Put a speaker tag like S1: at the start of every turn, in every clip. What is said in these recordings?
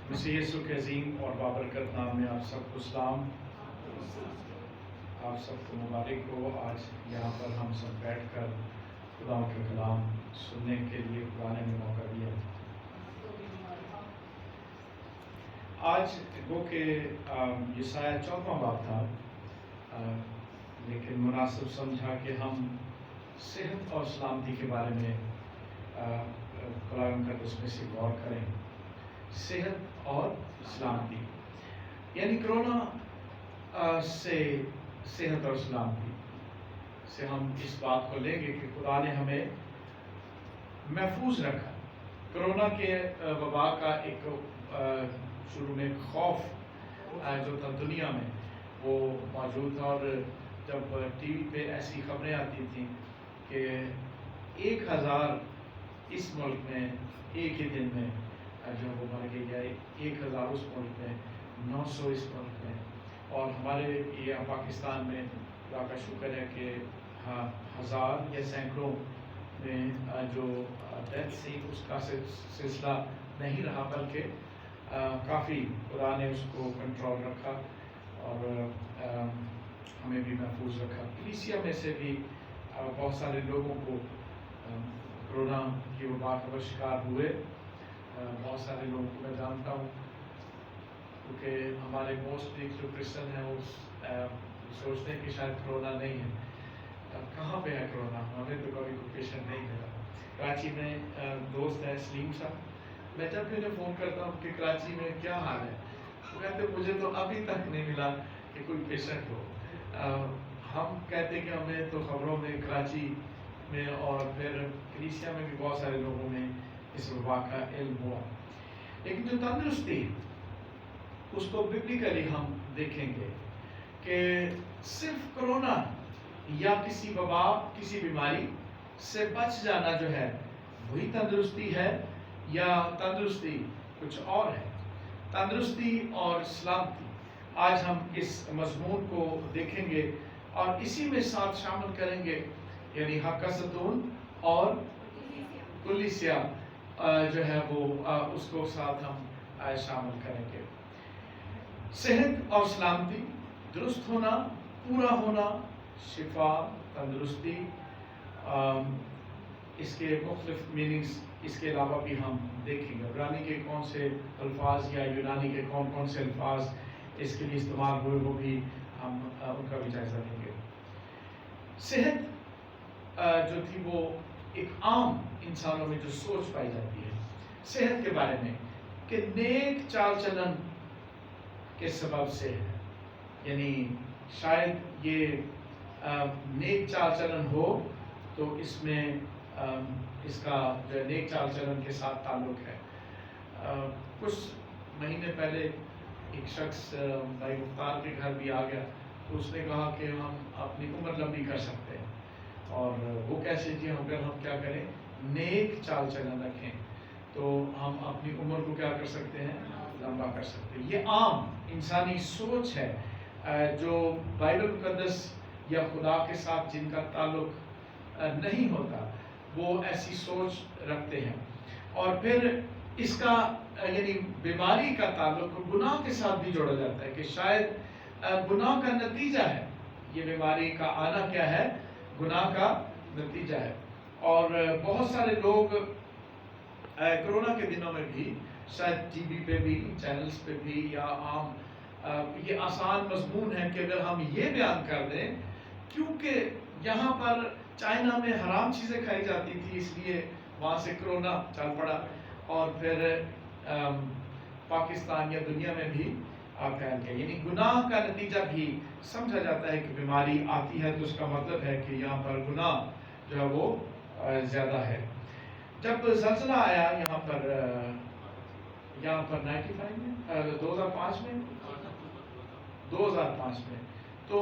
S1: مسیح یسوع کے عظیم اور بابرکت نام میں آپ سب کو سلام، آپ سب کو مبارک ہو۔ آج یہاں پر ہم سب بیٹھ کر خدا کے کلام سننے کے لیے خدا نے موقع دیا۔ آج گو کہ یسایہ 14واں باب تھا، لیکن مناسب سمجھا کہ ہم صحت اور سلامتی کے بارے میں کلام مقدس میں سے غور کریں۔ صحت اور سلامتی یعنی کرونا سے صحت اور سلامتی سے ہم اس بات کو لیں گے کہ خدا نے ہمیں محفوظ رکھا۔ کرونا کے وبا کا ایک شروع میں خوف جو تھا دنیا میں وہ موجود تھا، اور جب ٹی وی پہ ایسی خبریں آتی تھیں کہ 1000 اس ملک میں ایک ہی دن میں جو وہ مر گئی ہے، 1000 اس ملک میں، 900 اس ملک میں، اور ہمارے یہ پاکستان میں خدا کا شکر ہے کہ 1000 یا سینکڑوں میں جو ڈیتھ سی اس کا سلسلہ نہیں رہا، بلکہ کافی خدا نے اس کو کنٹرول رکھا اور ہمیں بھی محفوظ رکھا۔ کلیسیا میں سے بھی بہت سارے لوگوں کو کرونا کی وبا کا شکار ہوئے۔ بہت سارے لوگوں کو میں جانتا ہوں، کیونکہ ہمارے موسٹلی جو کرسچن ہیں وہ سوچتے ہیں کہ شاید کرونا نہیں ہے۔ کہاں پہ ہے کرونا؟ ہمیں تو کبھی کوئی پیشنٹ نہیں ملا۔ کراچی میں دوست ہے سلیم صاحب، میں جب بھی انہیں فون کرتا ہوں کہ کراچی میں کیا حال ہے، وہ کہتے مجھے تو ابھی تک نہیں ملا کہ کوئی پیشنٹ ہو۔ ہم کہتے کہ ہمیں تو خبروں میں کراچی میں اور پھر کلیسیا میں بھی بہت سارے لوگوں میں اس وبا کا علم ہوا، لیکن جو تندرستی اس کو ببلیکلی ہم دیکھیں گے کہ صرف کرونا یا کسی وبا کسی بیماری سے بچ جانا جو ہے وہی تندرستی ہے، یا تندرستی کچھ اور ہے؟ تندرستی اور سلامتی آج ہم اس مضمون کو دیکھیں گے اور اسی میں ساتھ شامل کریں گے، یعنی حقستون اور کلیسیا جو ہے وہ اس کو ساتھ ہم شامل کریں گے۔ صحت اور سلامتی، درست ہونا، پورا ہونا، شفا، تندرستی، اس کے مختلف میننگز اس کے علاوہ بھی ہم دیکھیں گے۔ عبرانی کے کون سے الفاظ یا یونانی کے کون کون سے الفاظ اس کے لیے استعمال ہوئے وہ بھی ہم ان کا بھی جائزہ لیں گے۔ صحت جو تھی وہ ایک عام انسانوں میں جو سوچ پائی جاتی ہے صحت کے بارے میں کہ نیک چال چلن کے سبب سے ہے، یعنی شاید یہ نیک چال چلن ہو تو اس میں اس کا جو نیک چال چلن کے ساتھ تعلق ہے۔ کچھ مہینے پہلے ایک شخص بھائی مختار کے گھر بھی آ گیا، تو اس نے کہا کہ ہم اپنی عمر لمبی کر سکتے ہیں، اور وہ کیسے جی؟ اگر ہم کیا کریں؟ نیک چال چلن رکھیں تو ہم اپنی عمر کو کیا کر سکتے ہیں؟ لمبا کر سکتے ہیں۔ یہ عام انسانی سوچ ہے جو بائبل مقدس یا خدا کے ساتھ جن کا تعلق نہیں ہوتا وہ ایسی سوچ رکھتے ہیں، اور پھر اس کا یعنی بیماری کا تعلق گناہ کے ساتھ بھی جوڑا جاتا ہے کہ شاید گناہ کا نتیجہ ہے یہ بیماری کا آنا، کیا ہے؟ گناہ کا نتیجہ ہے۔ اور بہت سارے لوگ کرونا کے دنوں میں بھی شاید ٹی وی پہ بھی، چینلز پہ بھی، یا عام یہ آسان مضمون ہے کہ اگر ہم یہ بیان کر دیں کیونکہ یہاں پر چائنا میں حرام چیزیں کھائی جاتی تھی اس لیے وہاں سے کرونا چل پڑا، اور پھر پاکستان یا دنیا میں بھی پھیل گیا، یعنی گناہ کا نتیجہ بھی سمجھا جاتا ہے کہ بیماری آتی ہے تو اس کا مطلب ہے کہ یہاں پر گناہ جو ہے وہ زیادہ ہے۔ جب زلزلہ آیا یہاں پر 95 میں 2005 میں تو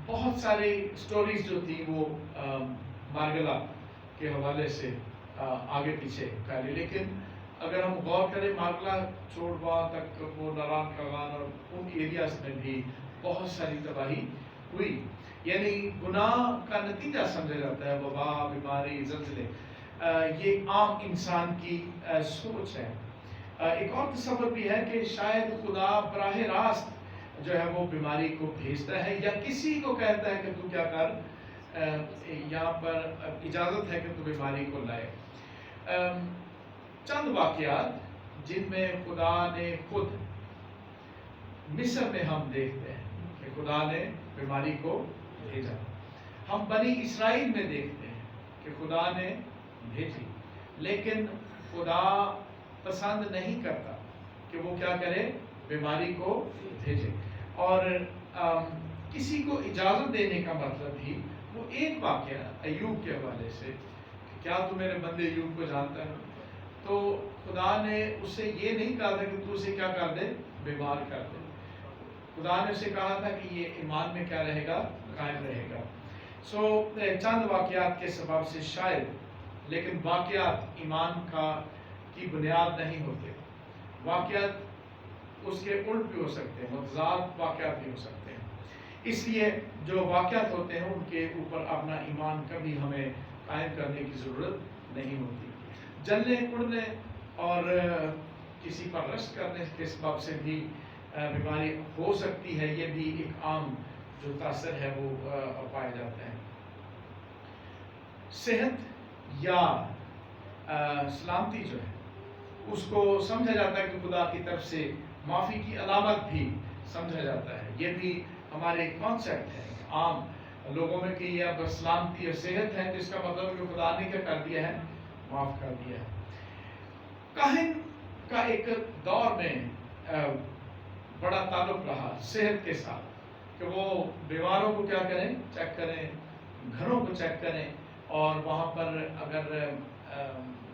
S1: بہت ساری سٹوریز جو تھی وہ مارگلا کے حوالے سے آگے پیچھے پھیلی، لیکن اگر ہم غور کریں مارگلا چھوڑوا تک وہ ناران کاغان اور ان ایریاز میں بھی بہت ساری تباہی ہوئی، یعنی گناہ کا نتیجہ سمجھا جاتا ہے وبا، بیماری، زلزلے۔ یہ عام انسان کی سوچ ہے، ایک اور تصور بھی ہے کہ شاید خدا براہ راست جو ہے وہ بیماری کو بھیجتا ہے یا کسی کو کہتا ہے کہ تو کیا کر، یہاں پر اجازت ہے کہ تو بیماری کو لائے۔ چند واقعات جن میں خدا نے خود، مصر میں ہم دیکھتے ہیں کہ خدا نے بیماری کو بھیجا، ہم بنی اسرائیل میں دیکھتے ہیں کہ خدا نے بھیجی، لیکن خدا پسند نہیں کرتا کہ وہ کیا کرے، بیماری کو بھیجے۔ اور کسی کو اجازت دینے کا مطلب بھی وہ ایک واقعہ ایوب کے حوالے سے، کیا تو میرے بندے ایوب کو جانتا ہے، تو خدا نے اس سے یہ نہیں کہا تھا کہ تو اسے کیا کر دے، بیمار کر دے۔ خدا نے اسے کہا تھا کہ یہ ایمان میں کیا رہے گا، قائم رہے گا۔ چند واقعات کے سبب سے شاید، لیکن واقعات ایمان کی بنیاد نہیں ہوتے، واقعات اس کے الٹ بھی ہو سکتے ہیں، متضاد واقعات بھی ہو سکتے ہیں۔ اس لیے جو واقعات ہوتے ہیں ان کے اوپر اپنا ایمان کبھی ہمیں قائم کرنے کی ضرورت نہیں ہوتی۔ جلنے اڑنے اور کسی پر رشک کرنے کے سبب سے بھی بیماری ہو سکتی ہے، یہ بھی ایک عام جو تاثر ہے وہ پائے جاتے ہیں۔ صحت یا سلامتی جو ہے اس کو سمجھا جاتا ہے کہ خدا کی طرف سے معافی کی علامت بھی سمجھا جاتا ہے، یہ بھی ہمارے کانسیپٹ ہے عام لوگوں میں کہ یہ اب سلامتی اور صحت ہے تو اس کا مطلب کہ خدا نے کیا کر دیا ہے، معاف کر دیا ہے۔ کاہن کا ایک دور میں بڑا تعلق رہا صحت کے ساتھ کہ وہ بیماروں کو کیا کریں، چیک کریں، گھروں کو چیک کریں، اور وہاں پر اگر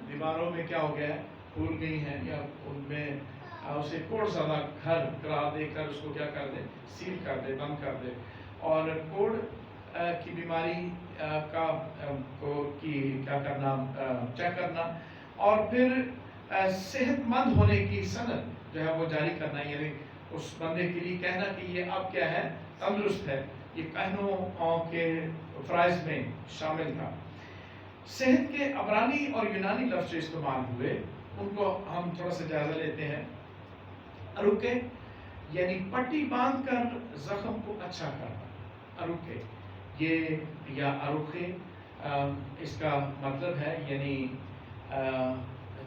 S1: بیماروں میں کیا ہو گیا ہے، پھول گئی ہیں یا ان میں اسے کوڑ زدہ گھر قرار دے کر اس کو کیا کر دے، سیل کر دے، بند کر دے، اور کوڑ کی بیماری کی کیا کرنا، چیک کرنا، اور پھر صحت مند ہونے کی سند جو ہے وہ جاری کرنا، یعنی اس بندے کے لیے کہنا کہ یہ اب کیا ہے، تندرست ہے، یہ کہنوں کے فرائض میں شامل تھا۔ صحت کے عبرانی اور یونانی لفظ جو استعمال ہوئے ان کو ہم تھوڑا سا جائزہ لیتے ہیں۔ اروکے یعنی پٹی باندھ کر زخم کو اچھا کرنا، اروکے یہ یا اروکے اس کا مطلب ہے، یعنی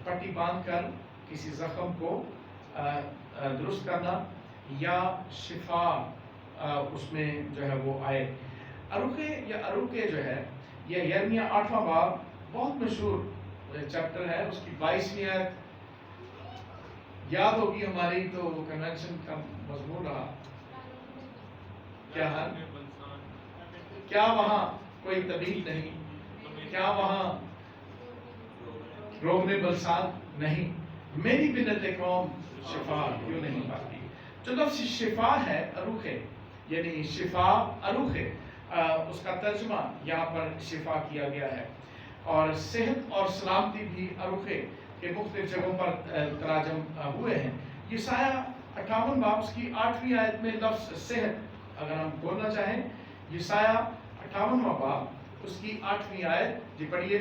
S1: پٹی باندھ کر کسی زخم کو درست کرنا یا شفا اس میں جو ہے وہ آئے۔ اروکے یا اروکے جو ہے یہ یرمیہ 8واں باب بہت مشہور چیپٹر ہے، اس کی 22ویں آیت یاد ہوگی ہماری، تو وہ کنونشن کا مضمون رہا، کیا حال، کیا وہاں کوئی طبیب نہیں، کیا وہاں روغن بلساد نہیں، میری بنت قوم شفا کیوں نہیں پاتی۔ جو لفظ شفا ہے اروخے، یعنی شفا اروخے، اس کا ترجمہ یہاں پر شفا کیا گیا ہے، اور صحت اور سلامتی بھی اروخے کے مختلف جگہوں پر تراجم ہوئے ہیں۔ یسایہ 58 باب اس کی 8ویں آیت میں لفظ صحت اگر ہم بولنا چاہیں، یسایہ 58واں باب اس کی 8ویں آیت، جی پڑھیے۔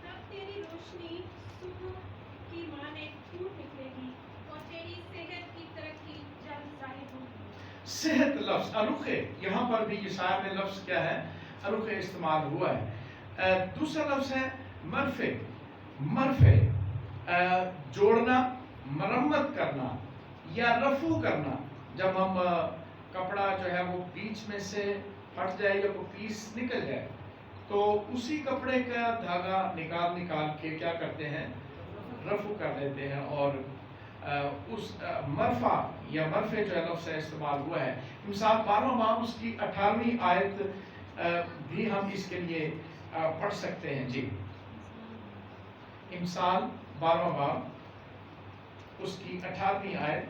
S2: تب تیری روشنی صبح کی مانے پھوٹ نکلے گی اور تیری صحت کی ترقی جلد ظاہر ہوگی۔
S1: صحت لفظ اروخے، یہاں پر بھی یسایہ میں لفظ کیا ہے، اروخے استعمال ہوا ہے۔ دوسرا لفظ ہے مرفع، مرفع جوڑنا، مرمت کرنا یا رفع کرنا، جب ہم کپڑا جو ہے وہ بیچ میں سے پھٹ جائے یا وہ پیس نکل جائے تو اسی کپڑے کا دھاگا نکال کے کیا کرتے ہیں، رفع کر دیتے ہیں، اور اس مرفع یا مرفع جو ہے لفظ استعمال ہوا ہے۔ مثال 12واں باب اس کی 18ویں آیت بھی ہم اس کے لیے پڑھ سکتے ہیں، جی امثال 12واں باب اس کی 18ویں آیت،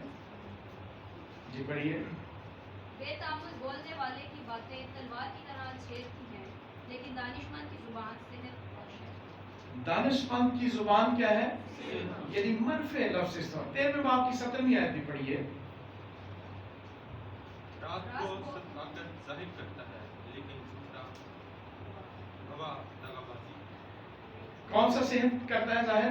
S1: جی پڑھیے۔
S3: بے تامل بولنے والے کی باتیں تلوار کی طرح چھیدتی ہیں، لیکن دانشمند کی زبان صحت اور شفا۔
S1: دانشمند کی زبان کیا ہے، یعنی مرفع لفظ استعمال۔ 13ویں باب کی 17ویں آیت بھی پڑھیے۔
S4: رات کو صداقت ظاہر کرتا ہے لیکن جھوٹا گواہ دغابازی۔
S1: کون سا صحت کرتا ہے ظاہر،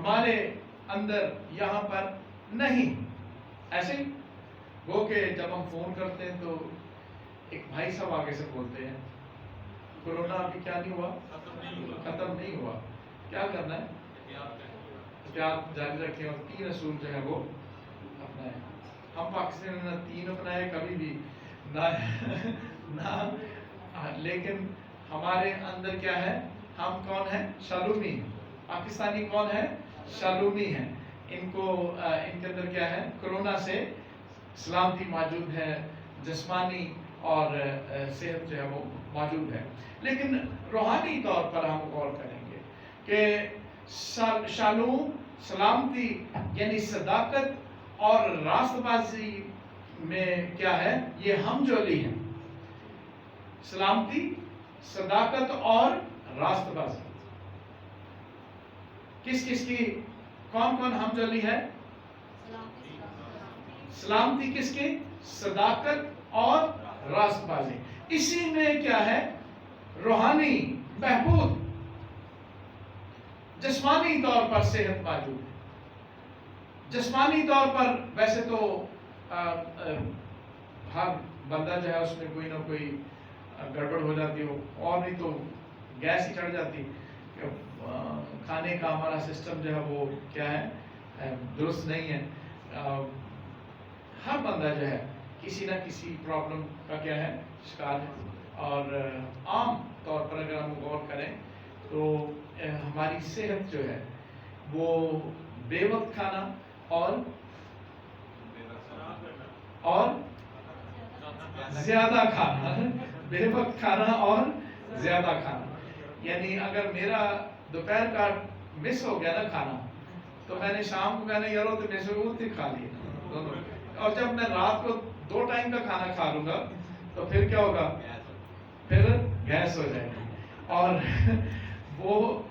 S1: ہمارے اندر یہاں پر نہیں. ایسے وہ کہ جب ہم فون کرتے ہیں تو ایک بھائی صاحب آگے سے بولتے ہیں کورونا ابھی کیا نہیں ہوا, ختم نہیں ہوا, کیا کرنا ہے, احتیاط جاری رکھیں اور 3 اصول جو ہے وہ اپنائیں. ہم پاکستان نے 3 اپنائے کبھی بھی نہ, لیکن ہمارے اندر کیا ہے, ہم کون ہیں, شالومی. پاکستانی کون ہے, شالومی ہیں. ان کے اندر کیا ہے, کرونا سے سلامتی موجود ہے, جسمانی اور صحت جو ہے وہ موجود ہے. لیکن روحانی طور پر ہم غور کریں گے کہ شالوم سلامتی یعنی صداقت اور راست بازی میں کیا ہے, یہ ہم جولی ہے. سلامتی, صداقت اور راست بازی کس کس کی, کون کون ہم جولی ہے؟ سلامتی کس کی, صداقت اور راست بازی. اسی میں کیا ہے, روحانی بہبود, جسمانی طور پر صحت موجود ہے. جسمانی طور پر ویسے تو ہر بندہ جو ہے اس میں کوئی نہ کوئی گڑبڑ ہو جاتی ہو, اور نہیں تو گیس ہی چڑھ جاتی, کھانے کا ہمارا سسٹم جو ہے وہ کیا ہے, درست نہیں ہے. ہر بندہ جو ہے کسی نہ کسی پرابلم کا کیا ہے, شکار ہے. اور عام طور پر اگر ہم غور کریں تو ہماری صحت جو ہے وہ بے وقت کھانا اور زیادہ کھانا, بے وقت کھانا اور زیادہ کھانا. یعنی اگر میرا دوپہر کا مس ہو گیا نا کھانا, تو میں نے شام کو کہنا یارو تو میں سے وہ کھا لیا, اور جب میں رات کو 2 ٹائم کا کھانا کھا لوں گا تو پھر کیا ہوگا, پھر گیس ہو جائے گی, اور وہ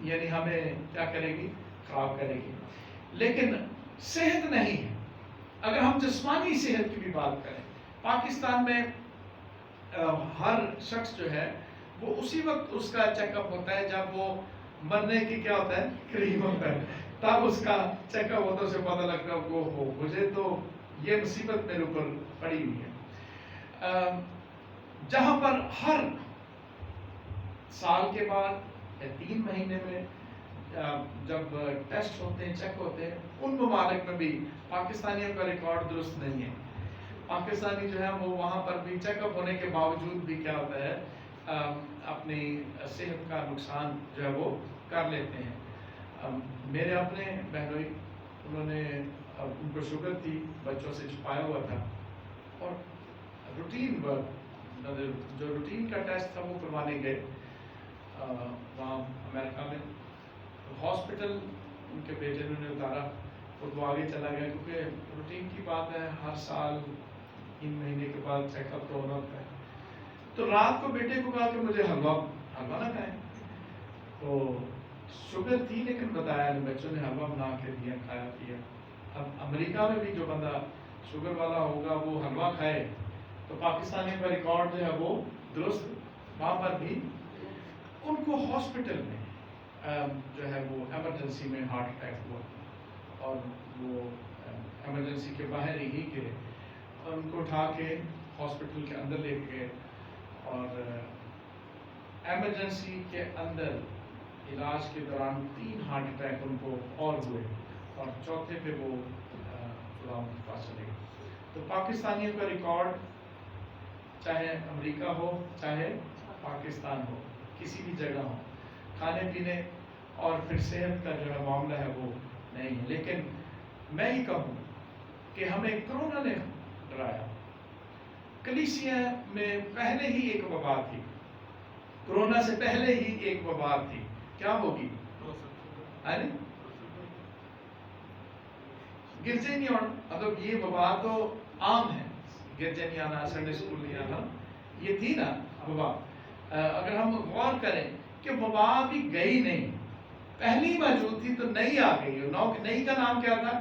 S1: یعنی ہمیں کیا کرے گی, خراب کرے گی. لیکن صحت نہیں ہے. اگر ہم جسمانی صحت کی بھی بات کریں, پاکستان میں ہر شخص جو ہے وہ اسی وقت اس کا چیک اپ ہوتا ہے جب وہ مرنے کی کیا ہوتا ہے, قریب ہوتا ہے, تب اس کا چیک اپ ہوتا ہے, اسے پتہ لگتا ہے وہ ہو مجھے تو یہ مصیبت میرے اوپر پڑی ہوئی ہے. جہاں پر ہر سال کے بعد یا 3 مہینے میں جب ٹیسٹ ہوتے ہیں, چیک ہوتے ہیں, ان ممالک میں بھی پاکستانیوں کا ریکارڈ درست نہیں ہے. پاکستانی جو ہے وہ وہاں پر بھی چیک اپ ہونے کے باوجود بھی کیا ہوتا ہے, اپنی صحت کا نقصان جو ہے وہ کر لیتے ہیں. میرے اپنے بہنوئی, انہوں نے ان کو شوگر تھی, بچوں سے چھپایا ہوا تھا, اور روٹین جو روٹین کا ٹیسٹ تھا وہ کروانے گئے وہاں امریکہ میں. ہاسپٹل ان کے بیٹے نے اتارا اور وہ آگے چلا گیا, کیونکہ روٹین کی بات ہے, ہر سال 3 مہینے کے بعد چیک اپ تو ہونا ہوتا ہے. تو رات کو بیٹے کو کہا کہ مجھے حلوہ نہ کھائیں. تو شوگر تھی لیکن بتایا بچوں نے حلوہ بنا کے دیا, کھایا پیا. اب امریکہ میں بھی جو بندہ شوگر والا ہوگا وہ حلوہ کھائے تو پاکستانیوں کا ریکارڈ جو ہے وہ درست. وہاں پر بھی ان کو ہاسپٹل میں جو ہے وہ ایمرجنسی میں ہارٹ اٹیک ہوا, اور وہ ایمرجنسی کے باہر ہی گئے, اور ان کو اٹھا کے ہاسپٹل کے اندر لے گئے, اور ایمرجنسی کے اندر علاج کے دوران 3 ہارٹ اٹیک ان کو اور ہوئے, اور چوتھے پہ وہ خدا ان کے پاس چلے گئے. تو پاکستانیوں کا ریکارڈ چاہے امریکہ ہو چاہے پاکستان ہو, کسی بھی جگہ ہو, کھانے پینے اور پھر صحت کا جو ہے معاملہ ہے وہ نہیں ہے. لیکن میں ہی کہوں کہ ہمیں کرونا نے ڈرایا. کلیسیا میں پہلے ہی ایک وبا تھی, کرونا سے پہلے ہی ایک وبا تھی. کیا ہوگی؟ گرجے نہیں آنا, مطلب یہ وبا تو عام ہے, گرجے نہیں آنا, سنڈے اسکول نہیں آنا, یہ تھی نا وبا. اگر ہم غور کریں کہ وبا بھی گئی نہیں, پہلی موجود تھی تو نئی آ گئی. نئی کا نام کیا تھا؟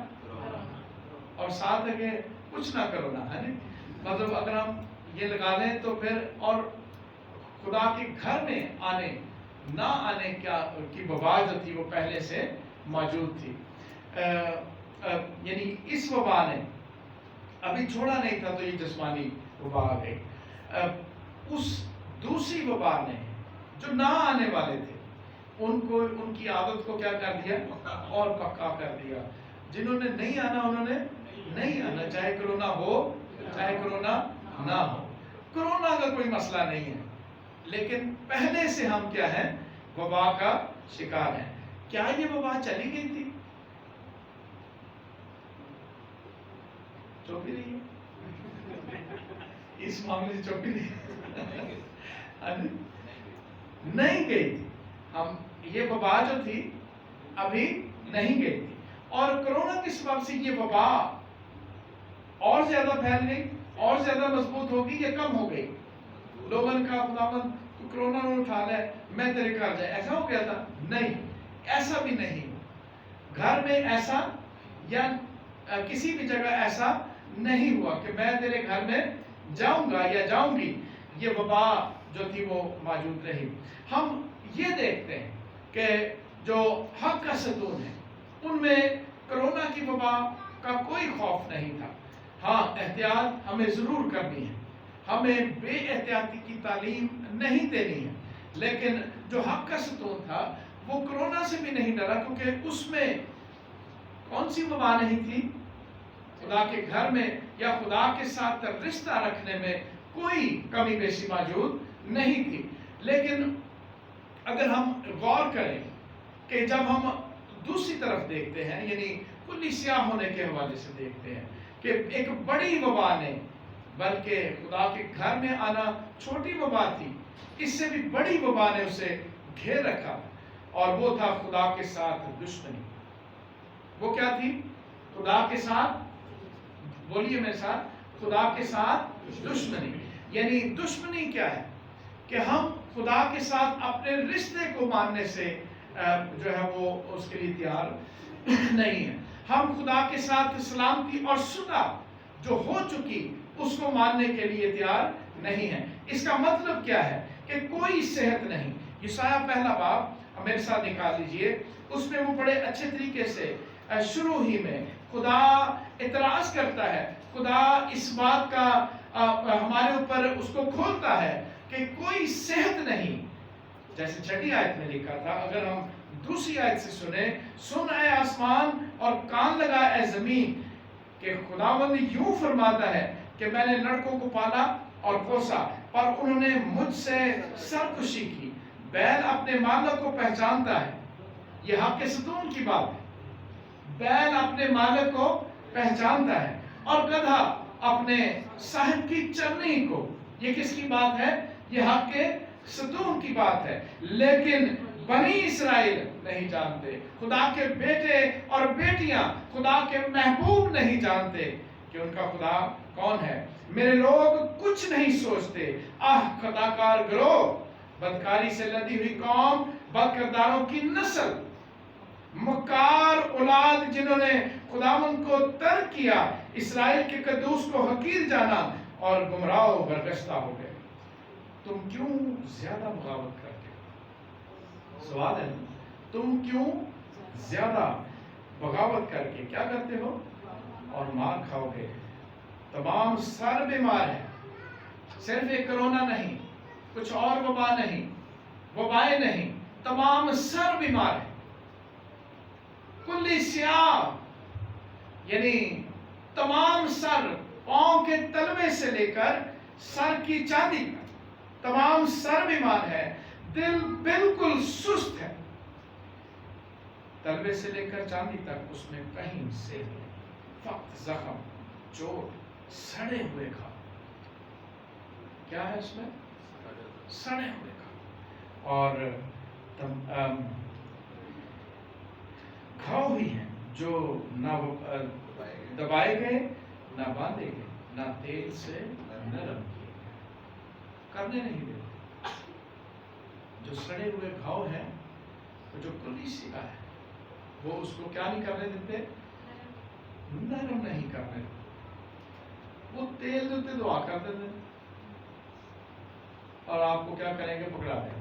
S1: اور ساتھ ہے کہ کچھ نہ کرو نا, ہے نا. مطلب اگر ہم یہ لگا لیں تو پھر, اور خدا کے گھر میں آنے نہ آنے کی وبا جو تھی وہ پہلے سے موجود تھی. یعنی اس وبا نے ابھی چھوڑا نہیں تھا تو یہ جسمانی وبا آ گئی. اس دوسری وبا نے جو نہ آنے والے تھے ان کی عادت کو کیا کر دیا اور پکا کر دیا. جنہوں نے نہیں آنا انہوں نے نہیں آنا، چاہے کرونا ہو چاہے کرونا نہ ہو. کرونا کا کوئی مسئلہ نہیں ہے، لیکن پہلے سے ہم کیا ہیں؟ وبا کا شکار ہیں. کیا یہ وبا چلی گئی تھی؟ چوپی رہی ہے اس معاملے سے، چوپی رہی نہیں گئی تھی. ہم یہ وبا جو تھی ابھی نہیں گئی تھی، اور کرونا کے سبب سے یہ وبا اور زیادہ پھیل گئی، اور زیادہ مضبوط ہوگی یا کم ہو گئی؟ لوگوں نے کہا خداوند تو کرونا نے اٹھا لے، میں تیرے گھر جائے، ایسا ہو گیا تھا؟ نہیں، ایسا بھی نہیں. گھر میں ایسا یا کسی بھی جگہ ایسا نہیں ہوا کہ میں تیرے گھر میں جاؤں گا یا جاؤں گی. یہ وبا جو تھی وہ موجود رہی. ہم یہ دیکھتے ہیں کہ جو حق کا ستون ہے ان میں کرونا کی وبا کا کوئی خوف نہیں تھا. ہاں، احتیاط ہمیں ضرور کرنی ہے، ہمیں بے احتیاطی کی تعلیم نہیں دینی ہے، لیکن جو حق کا ستون تھا وہ کرونا سے بھی نہیں ڈرا، کیونکہ اس میں کون سی وبا نہیں تھی؟ خدا کے گھر میں یا خدا کے ساتھ رشتہ رکھنے میں کوئی کمی بیشی موجود نہیں تھی. لیکن اگر ہم غور کریں کہ جب ہم دوسری طرف دیکھتے ہیں، یعنی کلی سیاہ ہونے کے حوالے سے دیکھتے ہیں کہ ایک بڑی وبا نے، بلکہ خدا کے گھر میں آنا چھوٹی وبا تھی، اس سے بھی بڑی وبا نے اسے گھیر رکھا، اور وہ تھا خدا کے ساتھ دشمنی. وہ کیا تھی؟ خدا کے ساتھ، بولیے میرے ساتھ، خدا کے ساتھ دشمنی. یعنی دشمنی کیا ہے؟ کہ ہم خدا کے ساتھ اپنے رشتے کو ماننے سے جو ہے وہ اس کے لیے تیار نہیں ہے. ہم خدا کے ساتھ سلامتی اور صلح جو ہو چکی اس کو ماننے کے لیے تیار نہیں ہے. اس کا مطلب کیا ہے؟ کہ کوئی صحت نہیں. یسایہ پہلا باب میرے ساتھ نکال لیجئے، اس میں وہ بڑے اچھے طریقے سے شروع ہی میں خدا اعتراض کرتا ہے، خدا اس بات کا ہمارے اوپر اس کو کھولتا ہے کہ کوئی صحت نہیں. جیسے چھٹی آیت میں لکھا تھا، اگر ہم دوسری آیت سے سنیں، سن اے آسمان اور کان لگا اے زمین، کہ خداوند یوں فرماتا ہے کہ میں نے لڑکوں کو پالا اور پوسا، پر انہوں نے مجھ سے سرکشی کی. بیل اپنے مالک کو پہچانتا ہے. یہ حق کے ستون کی بات ہے. بیل اپنے مالک کو پہچانتا ہے، اور گدھا اپنے صاحب کی چرنی کو. یہ کس کی بات ہے؟ یہ حق کے ستون کی بات ہے. لیکن بنی اسرائیل نہیں جانتے، خدا کے بیٹے اور بیٹیاں خدا کے محبوب نہیں جانتے کہ ان کا خدا کون ہے. میرے لوگ کچھ نہیں سوچتے، خطا کار گروہ، بدکاری سے لدی ہوئی قوم، بد کرداروں کی نسل، مکار اولاد جنہوں نے خداوند کو ترک کیا، اسرائیل کے قدوس کو حقیر جانا اور گمراہ و برگشتہ ہو گئے. تم کیوں زیادہ بغاوت کرتے ہو؟ سوال ہے، تم کیوں زیادہ بغاوت کر کے کیا کرتے ہو؟ اور مار کھاؤ گے. تمام سر بیمار ہیں. صرف ایک کرونا نہیں، کچھ اور وبا نہیں، وبائیں نہیں، تمام سر بیمار ہیں. کلی سیاہ، یعنی تمام سر، پاؤں کے تلوے سے لے کر سر کی چاندی تک تمام سر بیمار ہے. دل بالکل سست ہے، تلوے سے لے کر چاندی تک اس میں کہیں سے فقط زخم، چوٹ، سڑے ہوئے گھاؤ. کیا ہے اس میں؟ سڑے ہوئے گھاؤ. اور گھاؤ ہی ہیں جو نہ دبائے گئے، نہ باندھے گئے، نہ تیل سے نرم کیے گئے. کرنے نہیں دیتے. جو سڑے ہوئے گھاؤ ہیں، جو کلی سیاہ ہے، وہ اس کو کیا نہیں کرنے دیتے؟ نرم نہیں کرنے دیتے. وہ تیل دیتے، دعا کر دیتے، اور آپ کو کیا کریں گے؟ پکڑا دیں گے.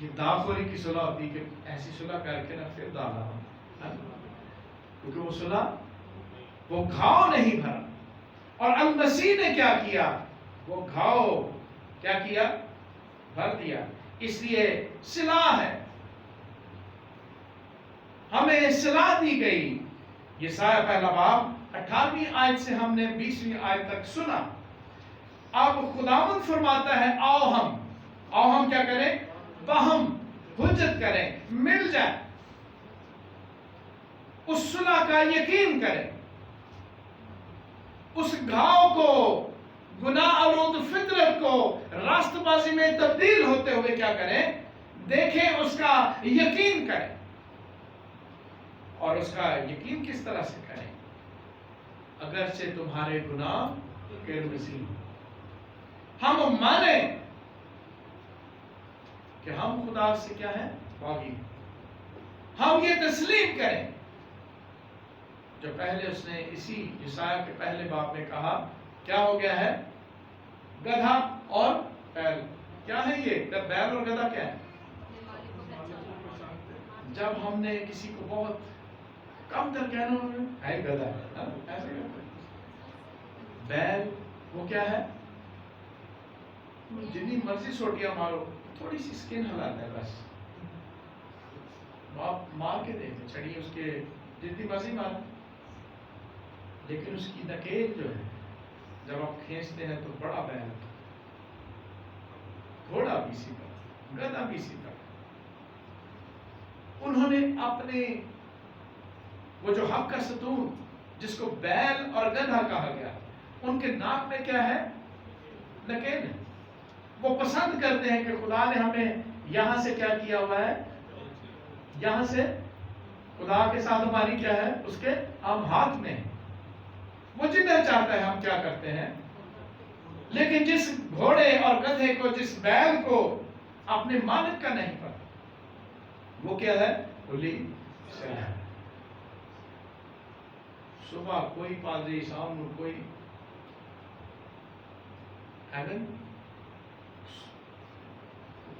S1: یہ داخوری کی صلح ہوتی کہ ایسی صلح کر کے نہ پھر ڈالا ہم، کیونکہ وہ صلح وہ گھاؤ نہیں بھرا. اور المسیح نے کیا کیا؟ وہ گھاؤ کیا کیا؟ بھر دیا. اس لیے صلح ہے، ہمیں صلح دی گئی. یسایہ پہلا باب 18ویں آیت سے ہم نے 20ویں آیت تک سنا. اب خداوند فرماتا ہے آؤ ہم کیا کریں؟ باہم حجت کریں، مل جائیں، اس صلح کا یقین کریں، اس گھاؤ کو، گناہ آلود فطرت کو راست بازی میں تبدیل ہوتے ہوئے کیا کریں؟ دیکھیں، اس کا یقین کریں. اور اس کا یقین کس طرح سے کریں؟ اگرچہ تمہارے گناہ غیر مسیح، ہم مانیں کہ ہم خدا سے کیا ہیں؟ باغی. ہم یہ تسلیم کریں جو پہلے اس نے اسی یسایہ کے پہلے باب میں کہا. کیا ہو گیا ہے؟ گدھا اور بیل. کیا ہے یہ بیل اور گدھا؟ کیا ہے؟ جب ہم نے کسی کو بہت کم تر کہنا ہے گدھا ہے، ایسے کرتے. بیل وہ کیا ہے؟ جتنی مرضی سوٹیاں مارو، تھوڑی سی سکن ہلاتا ہے بس. آپ مار کے دیکھیں چھڑی اس کے جتنی مرضی مارو، لیکن اس کی نکیل جو ہے جب آپ کھینچتے ہیں تو بڑا بیل، گھوڑا بھی اسی طرح، گدھا بھی اسی طرح. انہوں نے اپنے وہ جو حق کا ستون جس کو بیل اور گدھا کہا گیا، ان کے ناک میں کیا ہے؟ نکیل ہے. وہ پسند کرتے ہیں کہ خدا نے ہمیں یہاں سے کیا کیا ہوا ہے؟ یہاں سے خدا کے ساتھ ہماری کیا ہے؟ اس کے ہم ہاتھ میں ہیں. وہ جتنا چاہتا ہے ہم کیا کرتے ہیں. لیکن جس گھوڑے اور گدھے کو، جس بیل کو اپنے مالک کا نہیں پتا، وہ کیا ہے؟ کھلی صلاح. صبح کوئی پادری، شام کو کوئی ہیون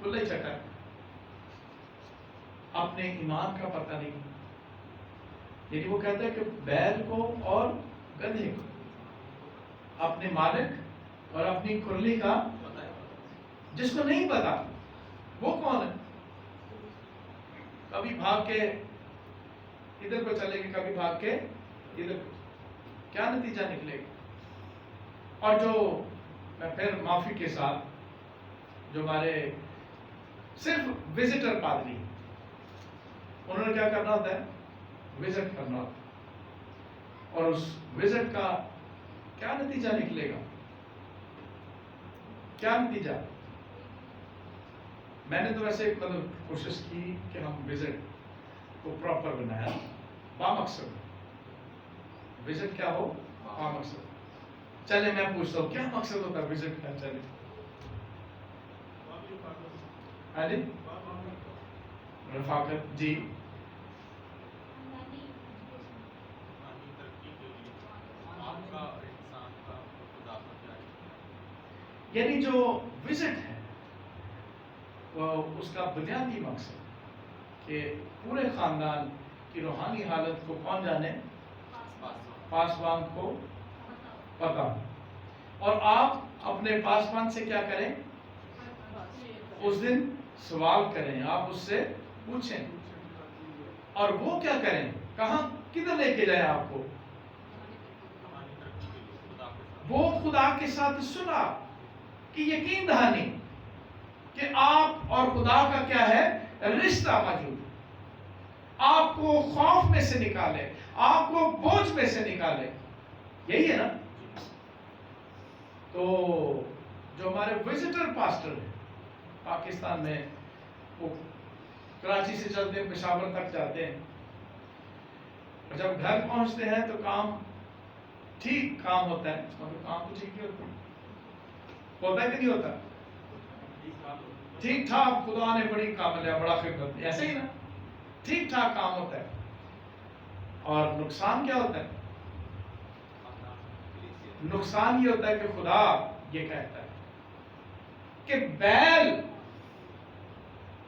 S1: کھلے چکر، اپنے ایمان کا پتہ نہیں. یعنی وہ کہتا ہے کہ بیل کو اور گدھے کو اپنے مالک اور اپنی کھرلی کا، جس کو نہیں پتا وہ کون ہے. کبھی بھاگ کے ادھر کو چلے گی، کبھی بھاگ کے ادھر کو. کیا نتیجہ نکلے گا؟ اور جو میں پھر معافی کے ساتھ جو ہمارے صرف وزٹر پادری، انہوں نے کیا کرنا ہوتا ہے؟ وزٹ کرنا ہوتا ہے. اور اس وزٹ کا کیا نتیجہ نکلے گا؟ کیا نتیجہ؟ میں نے تو ویسے کوشش کی کہ ہم وزٹ کو پراپر بنایا، بامقصد. وزٹ کیا ہو؟ بامقصد. چلے میں پوچھتا ہوں کیا مقصد ہوتا ہے وزٹ کا؟ چلے رفاقت. جی یعنی جو وزٹ ہے وہ اس کا بنیادی مقصد کہ پورے خاندان کی روحانی حالت کو کون جانے؟ پاسبان کو پتا. اور آپ اپنے پاسبان سے کیا کریں؟ اس دن سوال کریں، آپ اس سے پوچھیں. اور وہ کیا کریں؟ کہاں کدھر لے کے جائیں آپ کو؟ وہ خدا کے ساتھ سنا کہ یقین دہانی کہ آپ اور خدا کا کیا ہے؟ رشتہ موجود. آپ کو خوف میں سے نکالے، آپ کو بوجھ میں سے نکالے. یہی ہے نا؟ تو جو ہمارے وزٹر پاسٹر ہیں پاکستان میں، وہ کراچی سے چلتے ہیں پشاور تک جاتے ہیں، اور جب گھر پہنچتے ہیں تو کام ٹھیک کام ہوتا ہے. کام تو ٹھیک ہی ہوتا ہے کہ نہیں ہوتا؟ ٹھیک ٹھاک. خدا نے بڑی کامل ہے، بڑا خدمت، ایسے ہی نا؟ ٹھیک ٹھاک کام ہوتا ہے. اور نقصان کیا ہوتا ہے؟ نقصان یہ ہوتا ہے کہ خدا یہ کہتا ہے کہ بیل